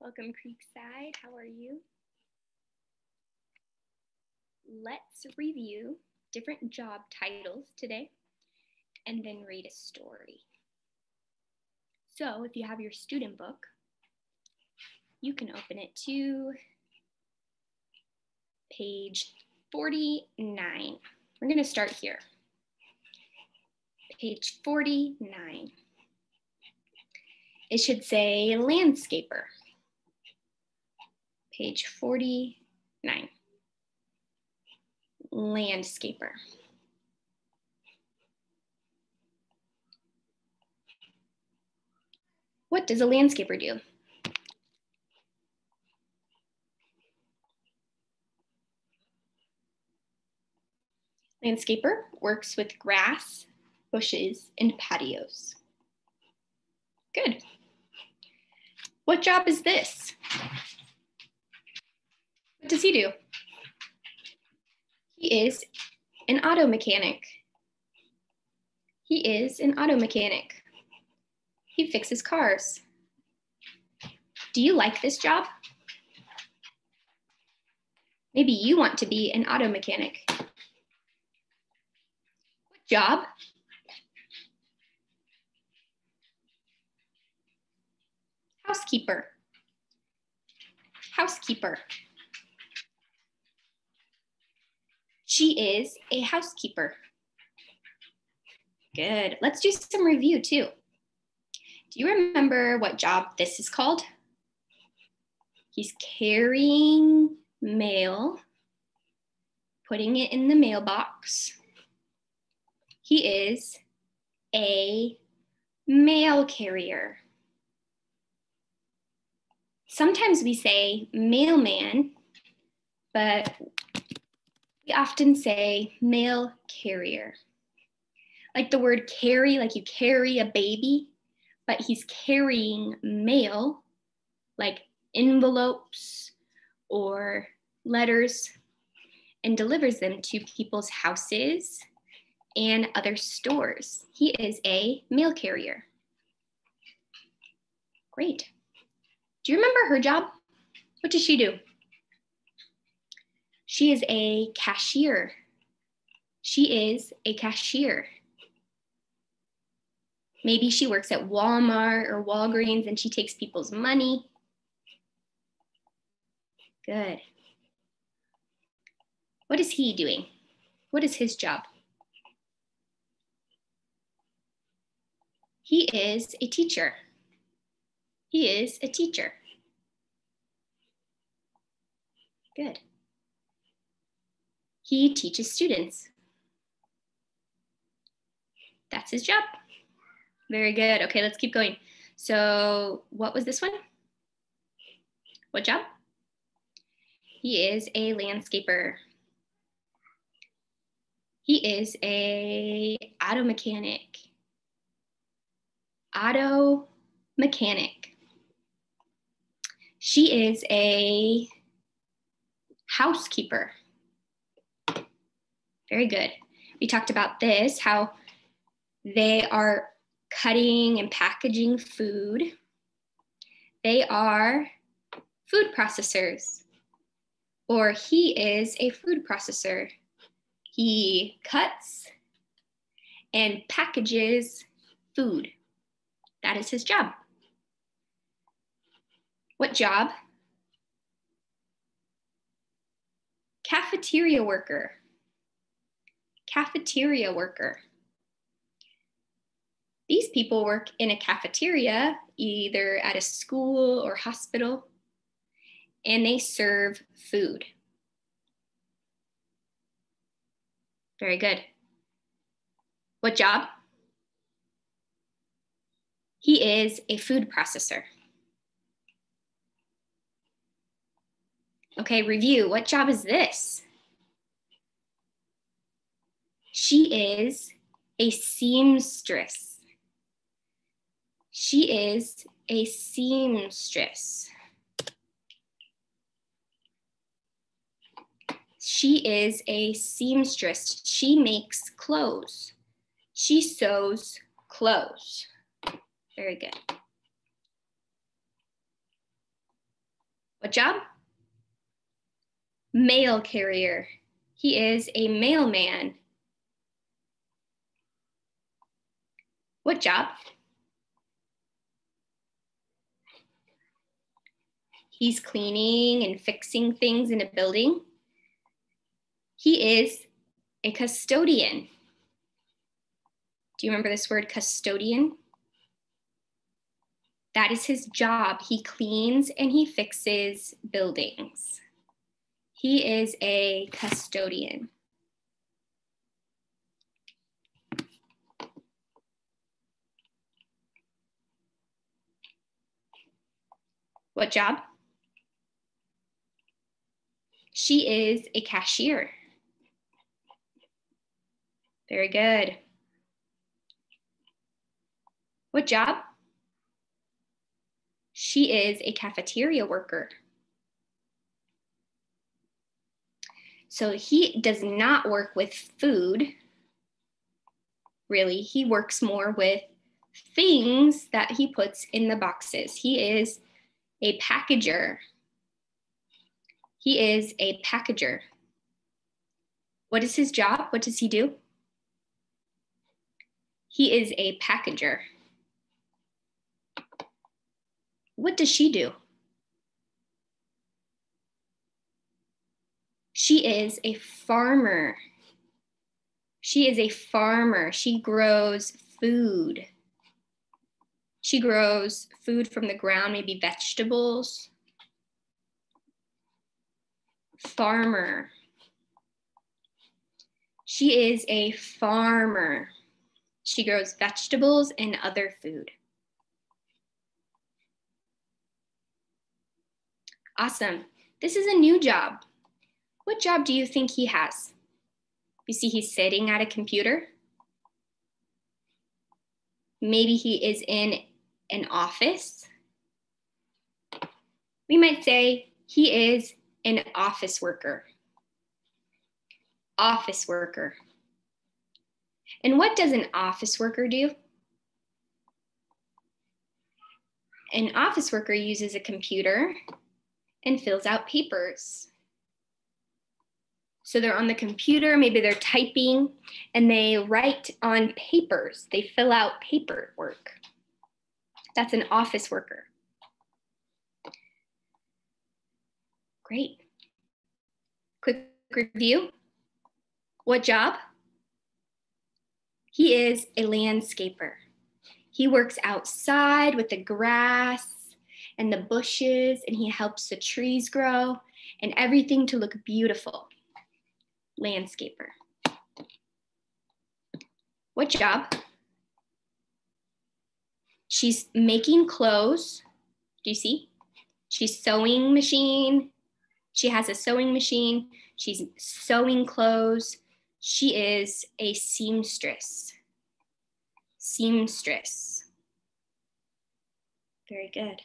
Welcome, Creekside. How are you? Let's review different job titles today and then read a story. So if you have your student book, you can open it to page 49. We're going to start here. Page 49. It should say landscaper. Page 49. Landscaper. What does a landscaper do? Landscaper works with grass, bushes, and patios. Good. What job is this? What does he do? He is an auto mechanic. He is an auto mechanic. He fixes cars. Do you like this job? Maybe you want to be an auto mechanic. What job? Housekeeper. Housekeeper. She is a housekeeper. Good. Let's do some review too. Do you remember what job this is called? He's carrying mail, putting it in the mailbox. He is a mail carrier. Sometimes we say mailman, but we often say mail carrier. Like the word carry, like you carry a baby, but he's carrying mail, like envelopes or letters, and delivers them to people's houses and other stores. He is a mail carrier. Great. Do you remember her job? What does she do? She is a cashier. She is a cashier. Maybe she works at Walmart or Walgreens and she takes people's money. Good. What is he doing? What is his job? He is a teacher. He is a teacher. Good. He teaches students. That's his job. Very good. Okay, let's keep going. So what was this one? What job? He is a landscaper. He is a auto mechanic. Auto mechanic. She is a housekeeper. Very good. We talked about this, how they are cutting and packaging food. They are food processors, or he is a food processor. He cuts and packages food. That is his job. What job? Cafeteria worker. Cafeteria worker. These people work in a cafeteria, either at a school or hospital, and they serve food. Very good. What job? He is a food processor. Okay, review. What job is this? She is a seamstress. She is a seamstress. She is a seamstress. She makes clothes. She sews clothes. Very good. What job? Mail carrier. He is a mailman. What job? He's cleaning and fixing things in a building. He is a custodian. Do you remember this word, custodian? That is his job. He cleans and he fixes buildings. He is a custodian. What job? She is a cashier. Very good. What job? She is a cafeteria worker. So he does not work with food, really. He works more with things that he puts in the boxes. He is a packager. He is a packager. What is his job? What does he do? He is a packager. What does she do? She is a farmer. She is a farmer. She grows food. She grows food from the ground, maybe vegetables. Farmer. She is a farmer. She grows vegetables and other food. Awesome. This is a new job. What job do you think he has? You see he's sitting at a computer. Maybe he is in an office. We might say he is an office worker. Office worker. And what does an office worker do? An office worker uses a computer and fills out papers. So they're on the computer, maybe they're typing, and they write on papers. They fill out paperwork. That's an office worker. Great. Quick review. What job? He is a landscaper. He works outside with the grass and the bushes, and he helps the trees grow and everything to look beautiful. Landscaper. What job? She's making clothes. Do you see? She's sewing machine. She has a sewing machine. She's sewing clothes. She is a seamstress. Seamstress. Very good.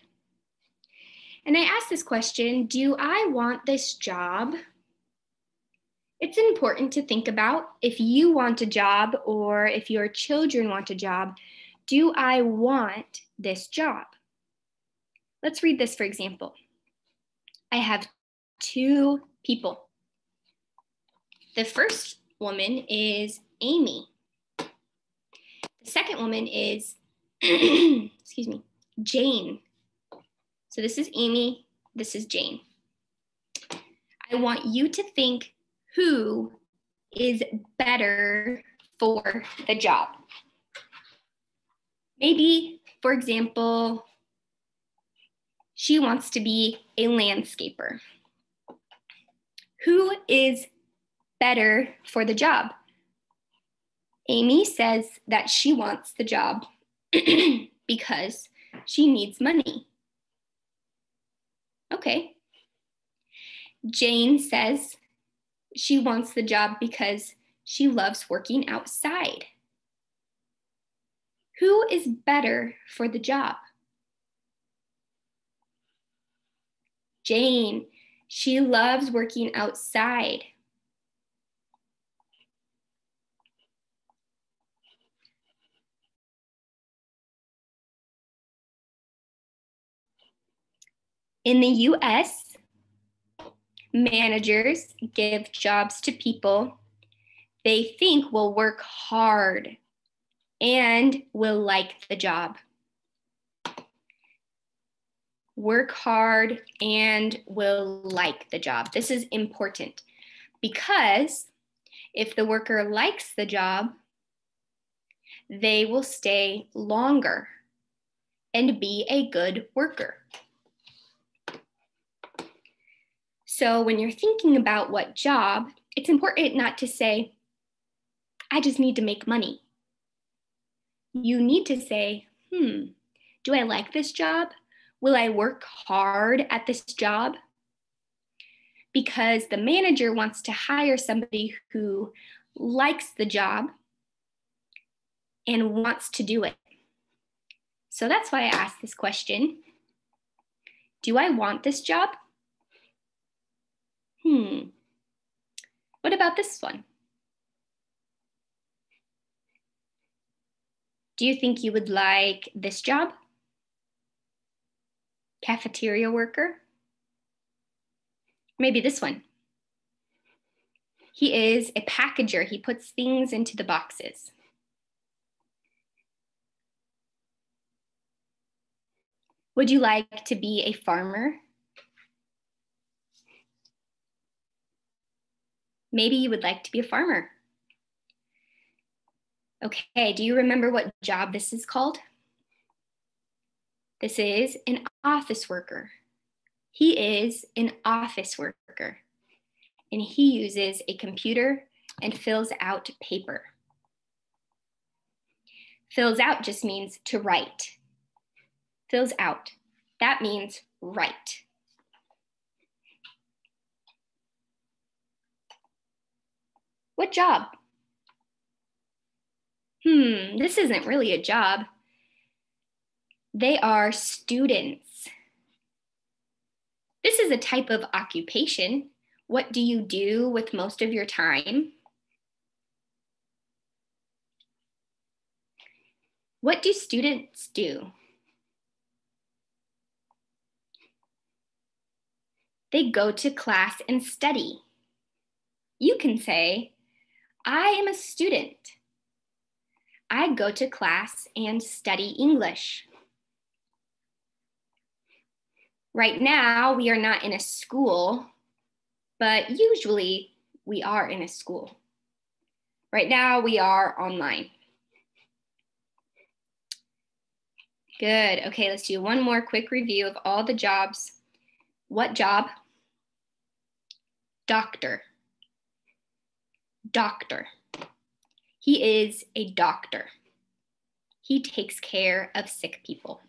And I asked this question, do I want this job? It's important to think about if you want a job or if your children want a job, do I want this job? Let's read this, for example. I have two people. The first woman is Amy. The second woman is, excuse me, Jane. So this is Amy, this is Jane. I want you to think who is better for the job. Maybe, for example, she wants to be a landscaper. Who is better for the job? Amy says that she wants the job because she needs money. Okay. Jane says she wants the job because she loves working outside. Who is better for the job? Jane, she loves working outside. In the US, managers give jobs to people they think will work hard and will like the job. Work hard and will like the job. This is important because if the worker likes the job, they will stay longer and be a good worker. So when you're thinking about what job, it's important not to say, I just need to make money. You need to say, do I like this job? Will I work hard at this job? Because the manager wants to hire somebody who likes the job and wants to do it. So that's why I asked this question. Do I want this job? What about this one? Do you think you would like this job? Cafeteria worker? Maybe this one. He is a packager. He puts things into the boxes. Would you like to be a farmer? Maybe you would like to be a farmer. Okay, do you remember what job this is called? This is an office worker. He is an office worker, and he uses a computer and fills out paper. Fills out just means to write. Fills out, that means write. What job? This isn't really a job. They are students. This is a type of occupation. What do you do with most of your time? What do students do? They go to class and study. You can say, I am a student. I go to class and study English. Right now, we are not in a school, but usually we are in a school. Right now, we are online. Good. Okay, let's do one more quick review of all the jobs. What job? Doctor. Doctor. He is a doctor. He takes care of sick people.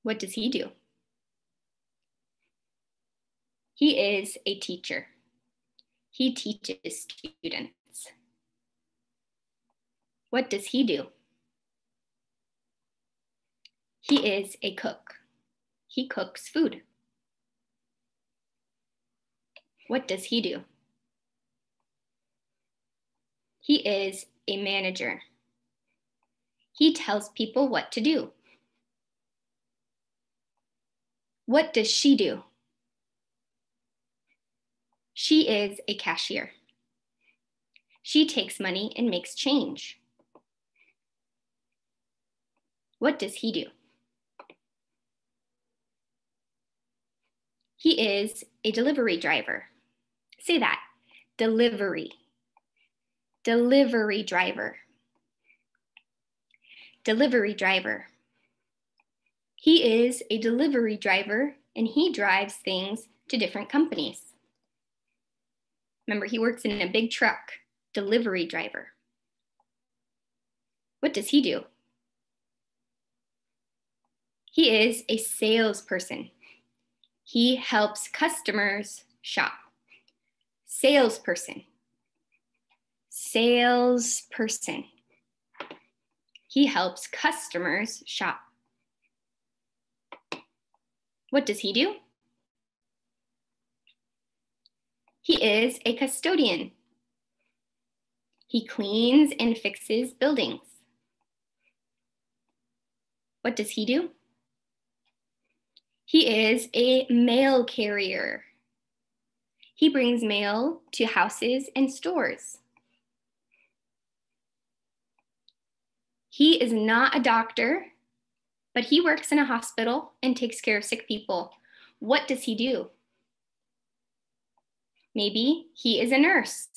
What does he do? He is a teacher. He teaches students. What does he do? He is a cook. He cooks food. What does he do? He is a manager. He tells people what to do. What does she do? She is a cashier. She takes money and makes change. What does he do? He is a delivery driver. Say that, delivery. Delivery driver. Delivery driver. He is a delivery driver and he drives things to different companies. Remember, he works in a big truck, delivery driver. What does he do? He is a salesperson. He helps customers shop. Salesperson. Salesperson. He helps customers shop. What does he do? He is a custodian. He cleans and fixes buildings. What does he do? He is a mail carrier. He brings mail to houses and stores. He is not a doctor, but he works in a hospital and takes care of sick people. What does he do? Maybe he is a nurse,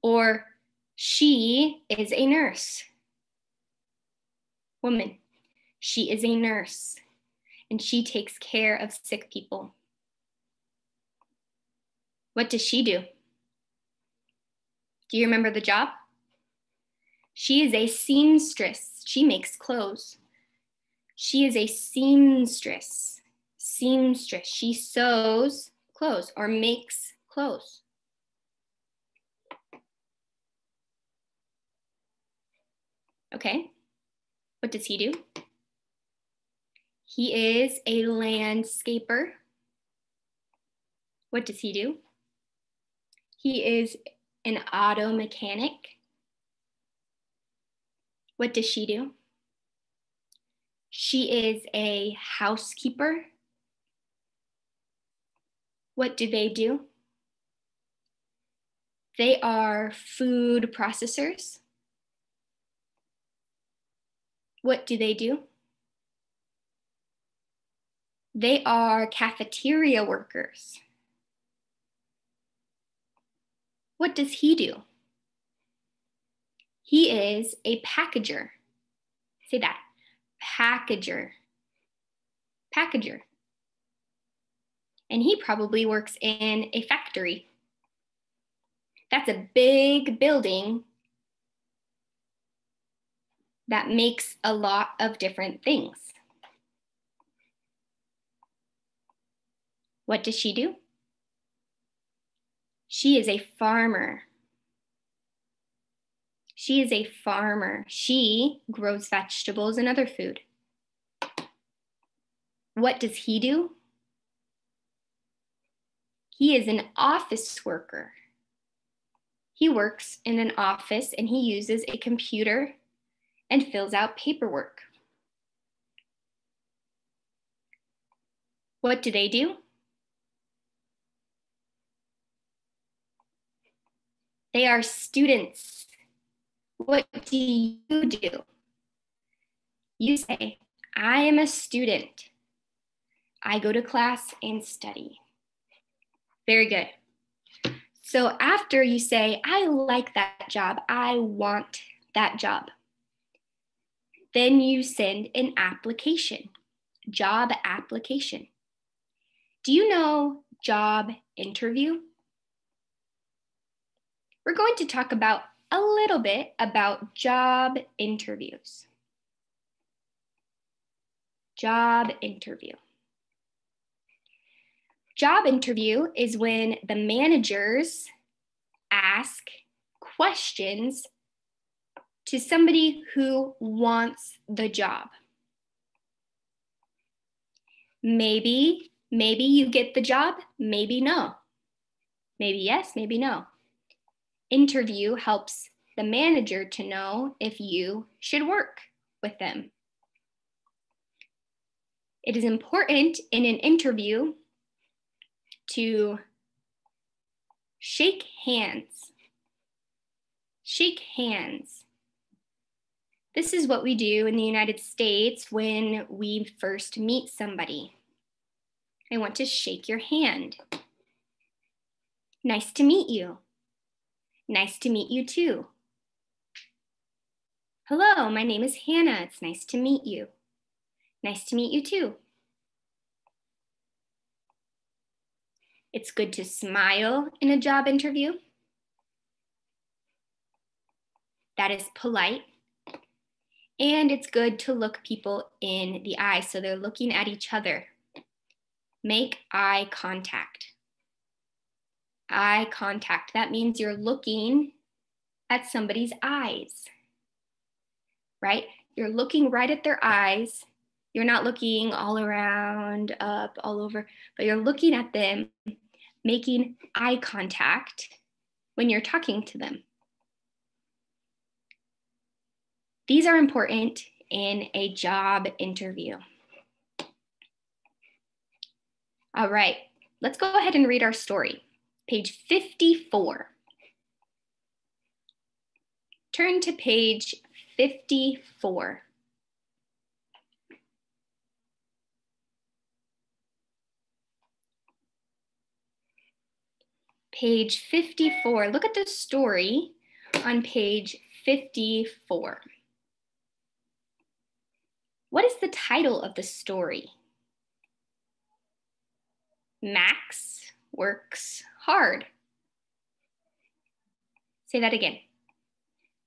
or she is a nurse. Woman, she is a nurse, and she takes care of sick people. What does she do? Do you remember the job? She is a seamstress. She makes clothes. She is a seamstress. Seamstress. She sews clothes or makes clothes. Okay. What does he do? He is a landscaper. What does he do? He is an auto mechanic. What does she do? She is a housekeeper. What do? They are food processors. What do? They are cafeteria workers. What does he do? He is a packager. Say that, packager. Packager. And he probably works in a factory. That's a big building that makes a lot of different things. What does she do? She is a farmer. She is a farmer. She grows vegetables and other food. What does he do? He is an office worker. He works in an office and he uses a computer and fills out paperwork. What do? They are students. What do? You say, I am a student. I go to class and study. Very good. So after you say, I like that job, I want that job, then you send an application, job application. Do you know job interview? We're going to talk about a little bit about job interviews. Job interview. Job interview is when the managers ask questions to somebody who wants the job. Maybe you get the job, maybe no. Maybe yes, maybe no. Interview helps the manager to know if you should work with them. It is important in an interview to shake hands. Shake hands. This is what we do in the United States when we first meet somebody. I want to shake your hand. Nice to meet you. Nice to meet you too. Hello, my name is Hannah. It's nice to meet you. Nice to meet you too. It's good to smile in a job interview. That is polite. And it's good to look people in the eye so they're looking at each other. Make eye contact. Eye contact, that means you're looking at somebody's eyes, right? You're looking right at their eyes. You're not looking all around, up, all over, but you're looking at them, making eye contact when you're talking to them. These are important in a job interview. All right, let's go ahead and read our story. Page 54. Turn to page 54. Page 54, look at the story on page 54. What is the title of the story? Max works hard. Say that again.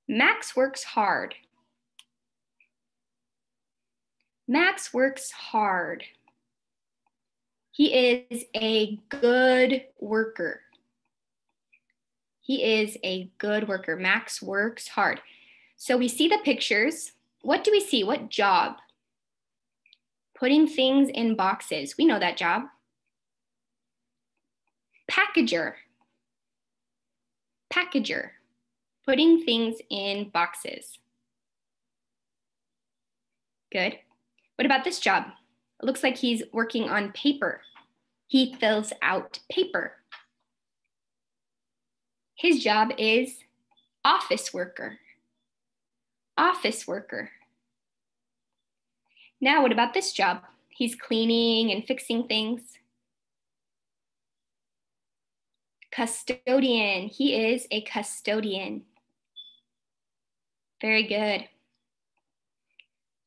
Max works hard. Max works hard. He is a good worker. He is a good worker. Max works hard. So we see the pictures. What do we see? What job? Putting things in boxes. We know that job. Packager. Packager. Putting things in boxes. Good. What about this job? It looks like he's working on paper. He fills out paper. His job is office worker. Office worker. Now, what about this job? He's cleaning and fixing things. Custodian. He is a custodian. Very good.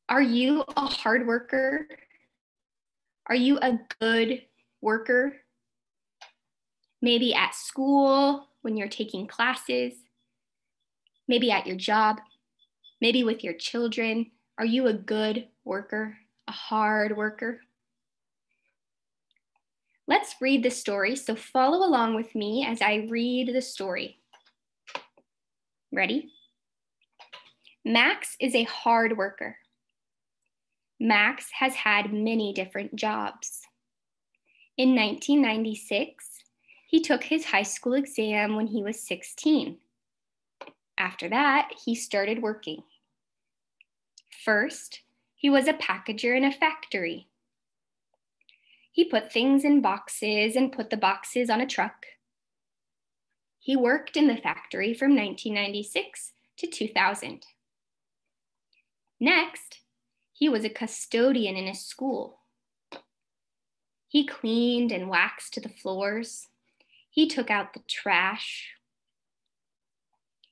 Are you a hard worker? Are you a good worker? Maybe at school when you're taking classes, maybe at your job, maybe with your children. Are you a good worker, a hard worker? Let's read the story. So follow along with me as I read the story. Ready? Max is a hard worker. Max has had many different jobs. In 1996, he took his high school exam when he was 16. After that, he started working. First, he was a packager in a factory. He put things in boxes and put the boxes on a truck. He worked in the factory from 1996 to 2000. Next, he was a custodian in a school. He cleaned and waxed the floors. He took out the trash.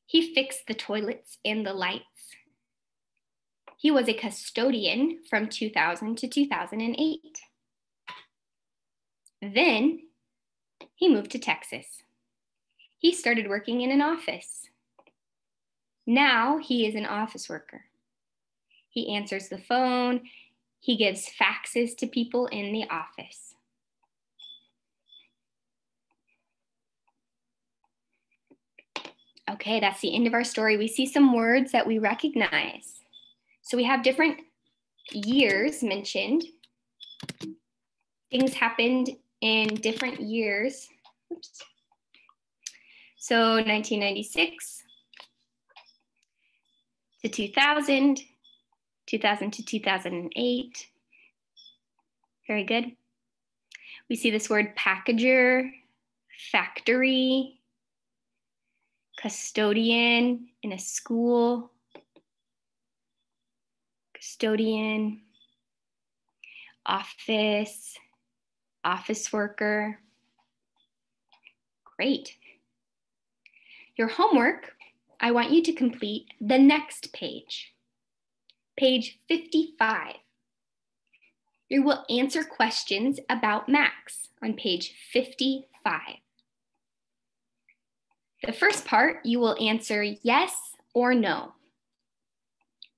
He fixed the toilets and the lights. He was a custodian from 2000 to 2008. Then he moved to Texas. He started working in an office. Now he is an office worker. He answers the phone. He gives faxes to people in the office. Okay, that's the end of our story. We see some words that we recognize. So we have different years mentioned. Things happened in different years. Oops. So 1996 to 2000, 2000 to 2008. Very good. We see this word packager, factory, custodian in a school, custodian, office, office worker. Great. Your homework, I want you to complete the next page, page 55. You will answer questions about Max on page 55. The first part, you will answer yes or no.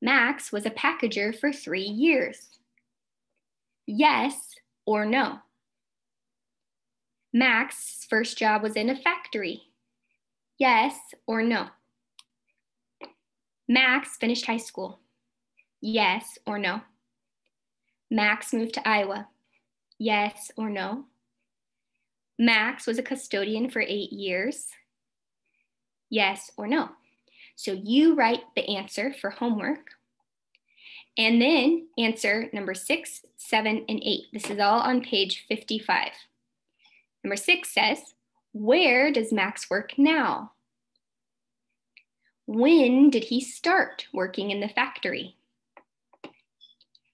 Max was a packager for 3 years. Yes or no. Max's first job was in a factory. Yes or no. Max finished high school. Yes or no. Max moved to Iowa. Yes or no. Max was a custodian for 8 years. Yes or no. So you write the answer for homework. And then answer number 6, 7, and 8. This is all on page 55. Number 6 says, where does Max work now? When did he start working in the factory?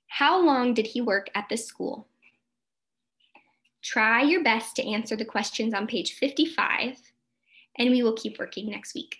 How long did he work at the school? Try your best to answer the questions on page 55, and we will keep working next week.